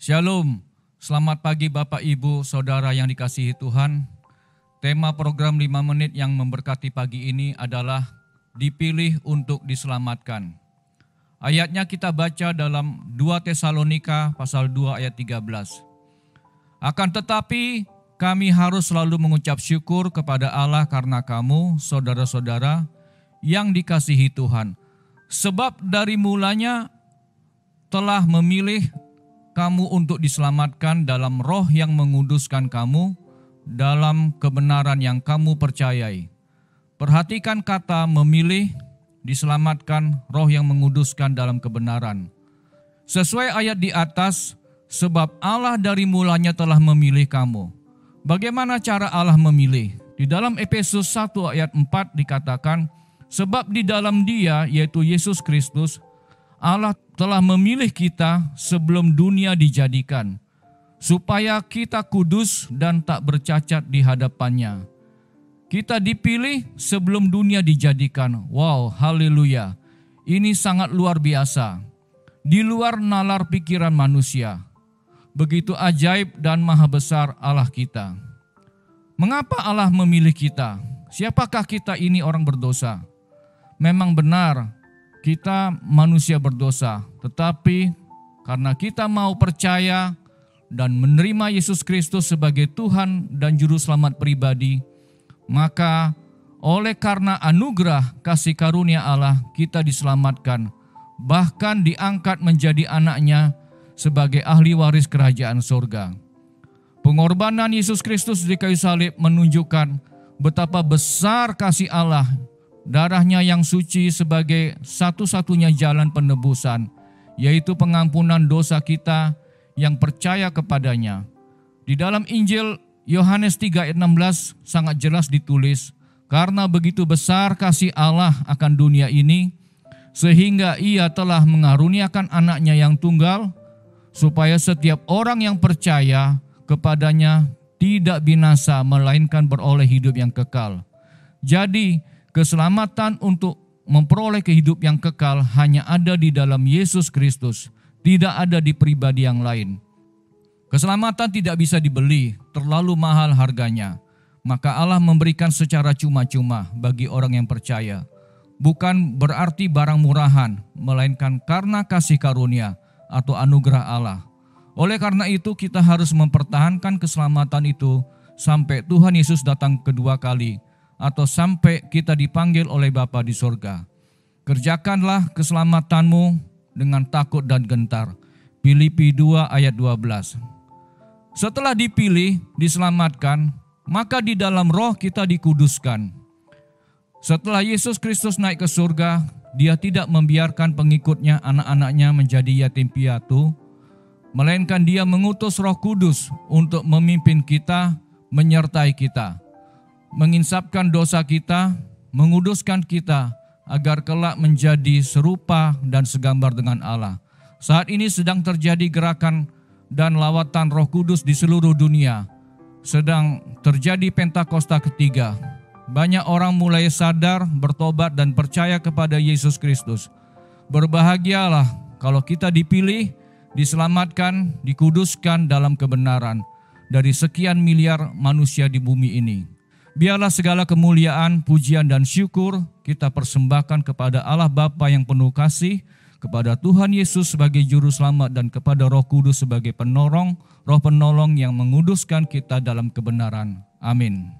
Shalom, selamat pagi Bapak Ibu Saudara yang dikasihi Tuhan. Tema program 5 menit yang memberkati pagi ini adalah dipilih untuk diselamatkan. Ayatnya kita baca dalam 2 Tesalonika pasal 2 ayat 13. Akan tetapi kami harus selalu mengucap syukur kepada Allah karena kamu, saudara-saudara, yang dikasihi Tuhan. Sebab dari mulanya telah memilih kamu untuk diselamatkan dalam roh yang menguduskan kamu, dalam kebenaran yang kamu percayai. Perhatikan kata memilih, diselamatkan, roh yang menguduskan dalam kebenaran. Sesuai ayat di atas, sebab Allah dari mulanya telah memilih kamu. Bagaimana cara Allah memilih? Di dalam Efesus 1 ayat 4 dikatakan, sebab di dalam Dia, yaitu Yesus Kristus, Allah telah memilih kita sebelum dunia dijadikan, supaya kita kudus dan tak bercacat di hadapannya. Kita dipilih sebelum dunia dijadikan. Wow, haleluya. Ini sangat luar biasa. Di luar nalar pikiran manusia. Begitu ajaib dan maha besar Allah kita. Mengapa Allah memilih kita? Siapakah kita ini orang berdosa? Memang benar, kita manusia berdosa, tetapi karena kita mau percaya dan menerima Yesus Kristus sebagai Tuhan dan Juru Selamat pribadi, maka oleh karena anugerah kasih karunia Allah kita diselamatkan, bahkan diangkat menjadi anaknya sebagai ahli waris kerajaan surga. Pengorbanan Yesus Kristus di kayu salib menunjukkan betapa besar kasih Allah. Darahnya yang suci sebagai satu-satunya jalan penebusan, yaitu pengampunan dosa kita yang percaya kepadanya. Di dalam Injil Yohanes 3 ayat 16 sangat jelas ditulis, karena begitu besar kasih Allah akan dunia ini, sehingga Ia telah mengaruniakan anaknya yang tunggal, supaya setiap orang yang percaya kepadanya tidak binasa, melainkan beroleh hidup yang kekal. Jadi, keselamatan untuk memperoleh kehidupan yang kekal hanya ada di dalam Yesus Kristus, tidak ada di pribadi yang lain. Keselamatan tidak bisa dibeli, terlalu mahal harganya. Maka Allah memberikan secara cuma-cuma bagi orang yang percaya. Bukan berarti barang murahan, melainkan karena kasih karunia atau anugerah Allah. Oleh karena itu kita harus mempertahankan keselamatan itu sampai Tuhan Yesus datang kedua kali, atau sampai kita dipanggil oleh Bapa di surga. Kerjakanlah keselamatanmu dengan takut dan gentar. Filipi 2 ayat 12. Setelah dipilih, diselamatkan, maka di dalam roh kita dikuduskan. Setelah Yesus Kristus naik ke surga, Dia tidak membiarkan pengikutnya, anak-anaknya menjadi yatim piatu, melainkan Dia mengutus Roh Kudus untuk memimpin kita, menyertai kita, menginsapkan dosa kita, menguduskan kita, agar kelak menjadi serupa dan segambar dengan Allah. Saat ini sedang terjadi gerakan dan lawatan Roh Kudus di seluruh dunia. Sedang terjadi Pentakosta ketiga. Banyak orang mulai sadar, bertobat dan percaya kepada Yesus Kristus. Berbahagialah kalau kita dipilih, diselamatkan, dikuduskan dalam kebenaran dari sekian miliar manusia di bumi ini. Biarlah segala kemuliaan, pujian, dan syukur kita persembahkan kepada Allah Bapa yang penuh kasih, kepada Tuhan Yesus sebagai Juru Selamat, dan kepada Roh Kudus sebagai penolong, Roh penolong yang menguduskan kita dalam kebenaran. Amin.